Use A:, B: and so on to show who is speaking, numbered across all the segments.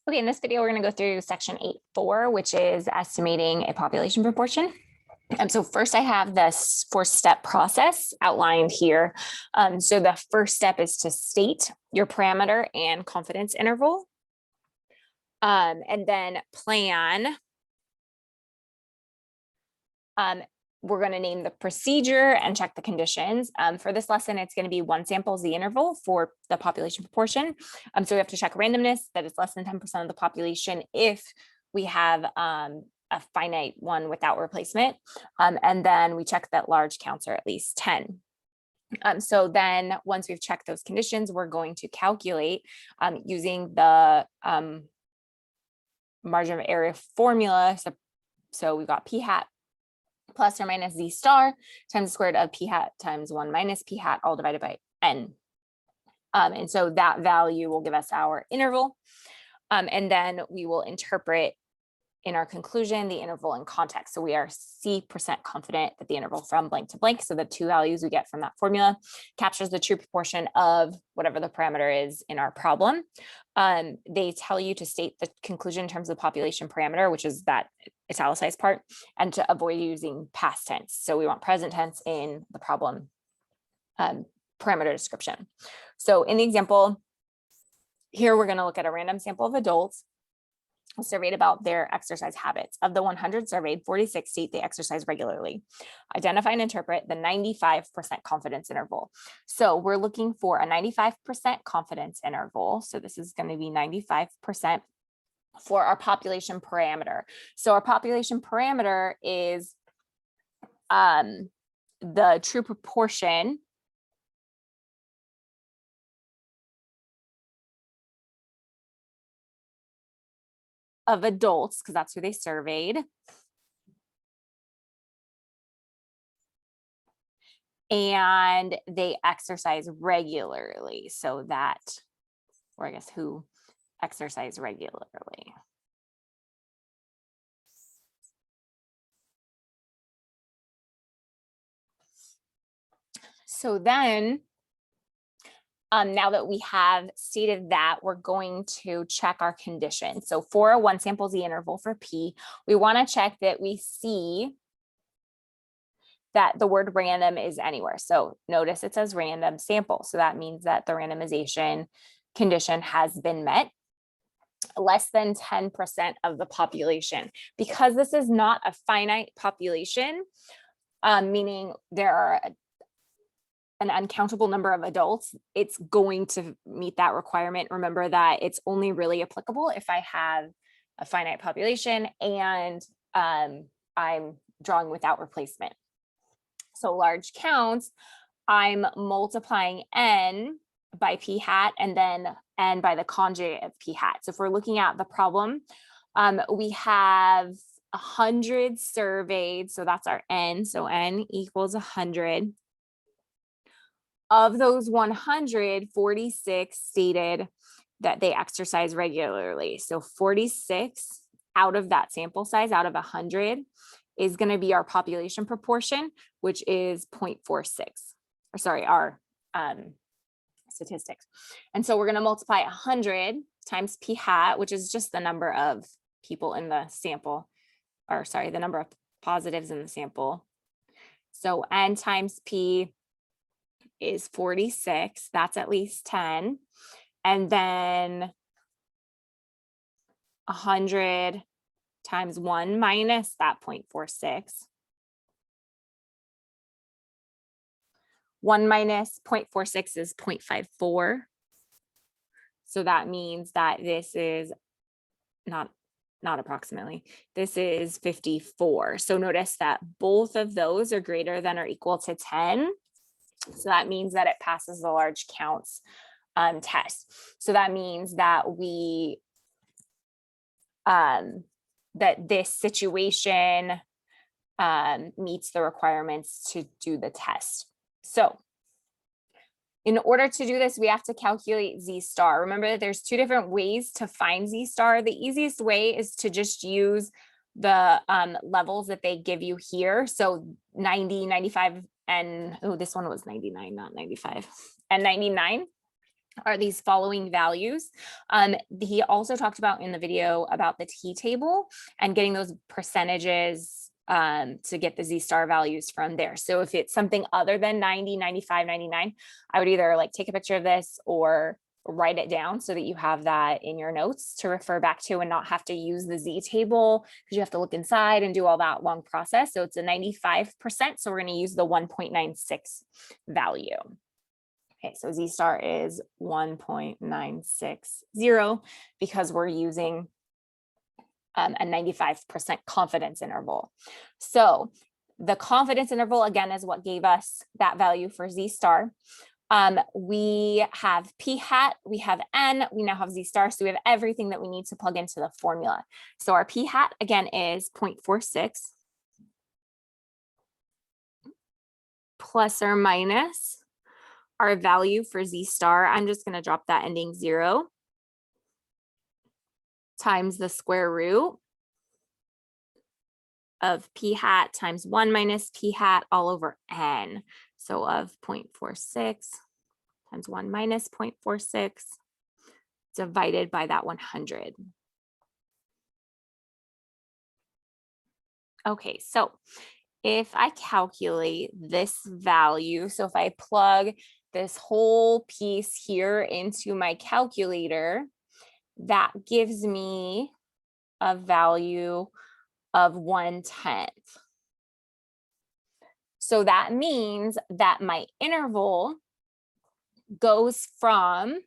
A: Okay, in this video, we're going to go through section 8.4, which is estimating a population proportion. So first I have this 4-step process outlined here. So the first step is to state your parameter and confidence interval. And then plan. We're going to name the procedure and check the conditions. For this lesson, it's going to be 1 sample Z interval for the population proportion. So we have to check randomness, that it's less than 10% of the population if we have a finite one without replacement. And then we check that large counts are at least 10. So then once we've checked those conditions, we're going to calculate using the margin of error formula. So we've got p hat plus or minus z star times the square root of p hat times 1 minus p hat all divided by n. And so that value will give us our interval. And then we will interpret in our conclusion the interval in context. So we are C% confident that the interval from blank to blank, so the 2 values we get from that formula, captures the true proportion of whatever the parameter is in our problem. They tell you to state the conclusion in terms of the population parameter, which is that italicized part, and to avoid using past tense. So we want present tense in the problem parameter description. So in the example here, we're going to look at a random sample of adults surveyed about their exercise habits. Of the 100 surveyed, 46 state they exercise regularly. Identify and interpret the 95% confidence interval. So we're looking for a 95% confidence interval. So this is going to be 95% for our population parameter. So our population parameter is the true proportion of adults, because that's who they surveyed, and they exercise regularly. So that, or I guess who exercise regularly. So then, now that we have stated that, we're going to check our condition. So for a 1 sample Z interval for P, we want to check that we see that the word random is anywhere. So notice it says random sample. So that means that the randomization condition has been met. Less than 10% of the population. Because this is not a finite population, meaning there are an uncountable number of adults, it's going to meet that requirement. Remember that it's only really applicable if I have a finite population and I'm drawing without replacement. So large counts, I'm multiplying n by p hat and then n by the conjugate of p hat. So if we're looking at the problem, we have 100 surveyed, so that's our n. So n equals 100. Of those 100, 46 stated that they exercise regularly. So 46 out of that sample size, out of 100, is going to be our population proportion, which is 0.46. Or sorry, our statistics. And so we're going to multiply 100 times p hat, which is just the number of people in the sample, or sorry, the number of positives in the sample. So n times p is 46, that's at least 10. And then 100 times 1 minus that 0.46. 1 minus 0.46 is 0.54. So that means that this is not approximately, this is 54. So notice that both of those are greater than or equal to 10. So that means that it passes the large counts test. So that means that we, that this situation meets the requirements to do the test. So in order to do this, we have to calculate Z star. Remember that there's 2 different ways to find Z star. The easiest way is to just use the levels that they give you here. So 90, 95, and oh, this one was 99, not 95, and 99. are these following values. He also talked about in the video about the t-table and getting those percentages to get the z-star values from there. So if it's something other than 90, 95, 99, I would either like take a picture of this or write it down so that you have that in your notes to refer back to and not have to use the z-table because you have to look inside and do all that long process. So it's a 95%. So we're going to use the 1.96 value. Okay, so z-star is 1.960 because we're using a 95% confidence interval. So the confidence interval, again, is what gave us that value for z-star. We have p hat, we have n, we now have z-star, so we have everything that we need to plug into the formula. So our p hat, again, is 0.46 plus or minus our value for z-star. I'm just going to drop that ending 0 times the square root of p hat times 1 minus p hat all over n. So of 0.46 times 1 minus 0.46 divided by that 100. Okay, so if I calculate this value, so if I plug this whole piece here into my calculator, that gives me a value of 1/10. So that means that my interval goes from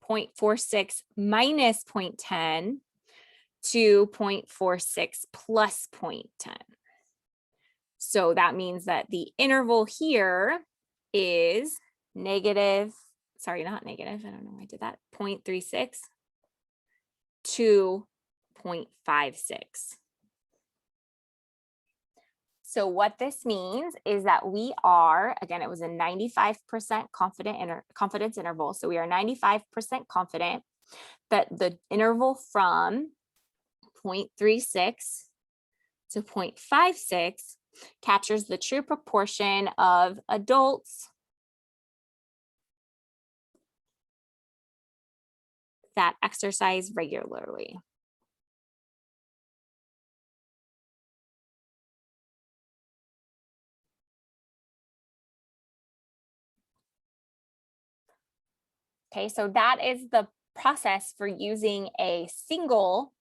A: 0.46 minus 0.10 to 0.46 plus 0.10. So that means that the interval here is negative, sorry, not negative, I don't know why I did that, 0.36 to 0.56. So what this means is that we are, again, it was a 95% confidence interval. So we are 95% confident that the interval from 0.36 to 0.56 captures the true proportion of adults that exercise regularly. Okay, so that is the process for using a single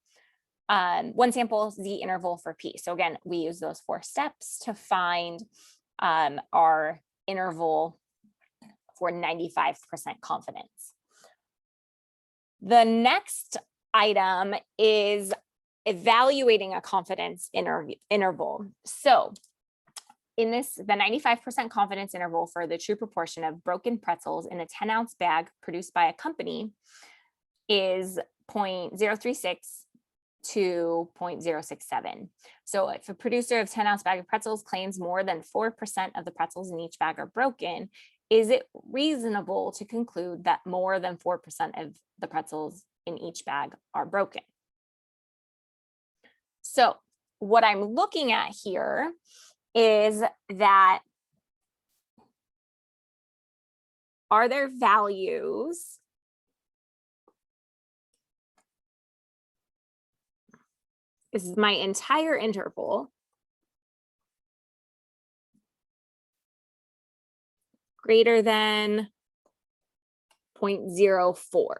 A: one sample z interval for p. So again, we use those 4 steps to find our interval for 95% confidence. The next item is evaluating a confidence interval. So in this, the 95% confidence interval for the true proportion of broken pretzels in a 10-ounce bag produced by a company is 0.036 to 0.067. So if a producer of 10-ounce bag of pretzels claims more than 4% of the pretzels in each bag are broken, is it reasonable to conclude that more than 4% of the pretzels in each bag are broken? So what I'm looking at here is that are there values this is my entire interval greater than 0.04.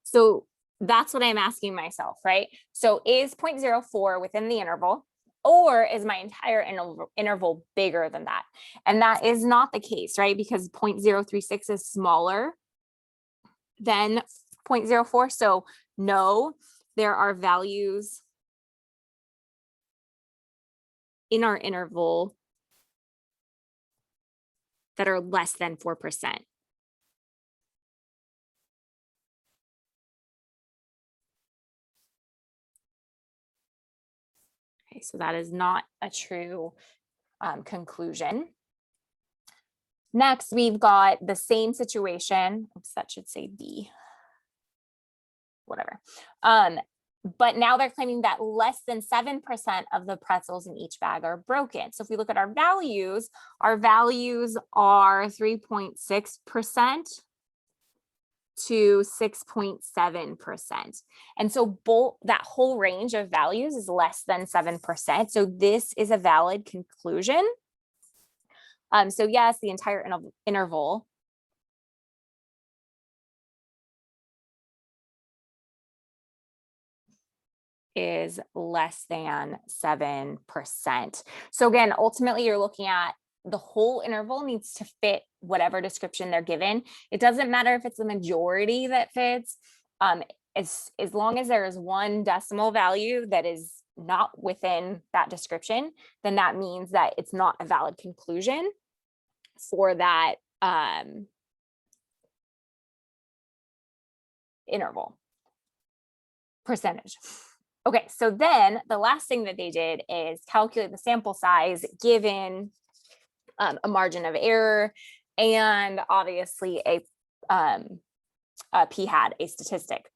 A: So that's what I'm asking myself, right? So is 0.04 within the interval, or is my entire interval bigger than that? And that is not the case, right? Because 0.036 is smaller than 0.04. So no, there are values in our interval that are less than 4%. Okay, so that is not a true conclusion. Next, we've got the same situation. Oops, that should say B. Whatever. but now they're claiming that less than 7% of the pretzels in each bag are broken. So if we look at our values are 3.6% to 6.7%. And so both that whole range of values is less than 7%. So this is a valid conclusion. So yes, the entire interval is less than 7%. So again, ultimately you're looking at the whole interval needs to fit whatever description they're given. It doesn't matter if it's a majority that fits. As long as there is one decimal value that is not within that description, then that means that it's not a valid conclusion for that interval percentage. Okay, so then the last thing that they did is calculate the sample size given a margin of error and obviously a p-hat, a statistic.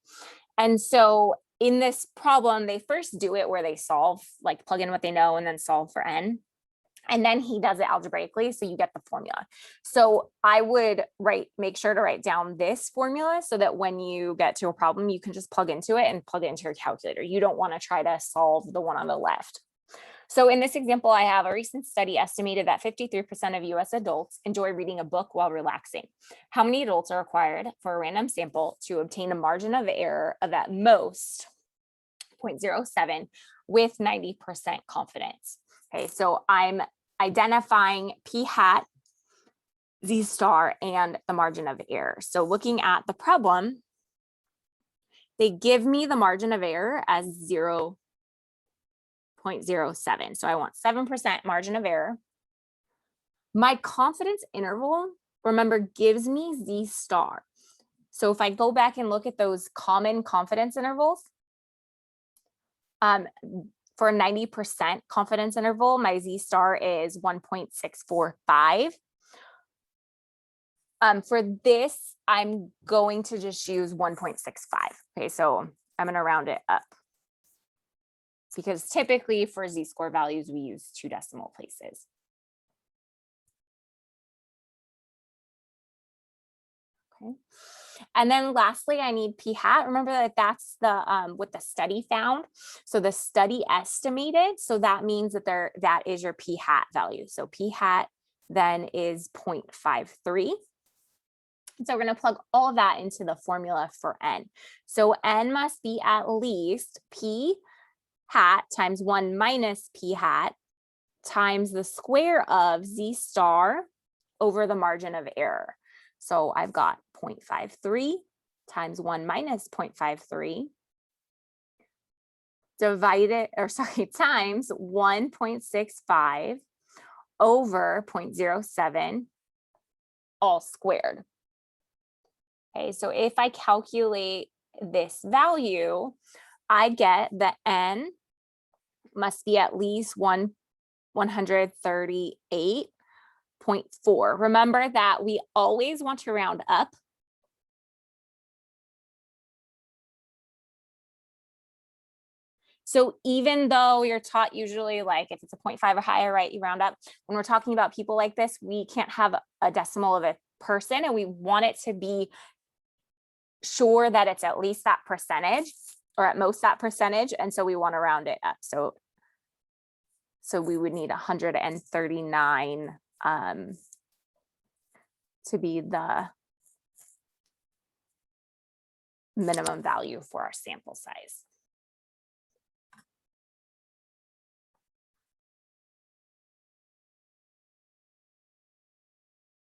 A: And so in this problem, they first do it where they solve, like plug in what they know and then solve for n. And then he does it algebraically, so you get the formula. So I would make sure to write down this formula so that when you get to a problem, you can just plug into it and plug it into your calculator. You don't want to try to solve the one on the left. So in this example, I have a recent study estimated that 53% of US adults enjoy reading a book while relaxing. How many adults are required for a random sample to obtain a margin of error of at most 0.07 with 90% confidence? Okay, so I'm identifying p-hat, z-star, and the margin of error. So looking at the problem, they give me the margin of error as 0.07. So I want 7% margin of error. My confidence interval, remember, gives me z-star. So if I go back and look at those common confidence intervals, for a 90% confidence interval, my z-star is 1.645. For this, I'm going to just use 1.65. Okay, so I'm going to round it up because typically for z-score values, we use 2 decimal places. Okay. And then lastly, I need p-hat. Remember that that's the what the study found. So the study estimated. So that means that that is your p-hat value. So p-hat then is 0.53. So we're going to plug all of that into the formula for n. So n must be at least p-hat times 1 minus p-hat times the square of z-star over the margin of error. So I've got 0.53 times 1 minus 0.53 times 1.65 over 0.07 all squared. Okay, so if I calculate this value, I get that n must be at least 138.4. Remember that we always want to round up. So even though you're taught usually like if it's a 0.5 or higher, right, you round up. When we're talking about people like this, we can't have a decimal of a person and we want it to be sure that it's at least that percentage or at most that percentage. And so we want to round it up. So we would need 139 to be the minimum value for our sample size.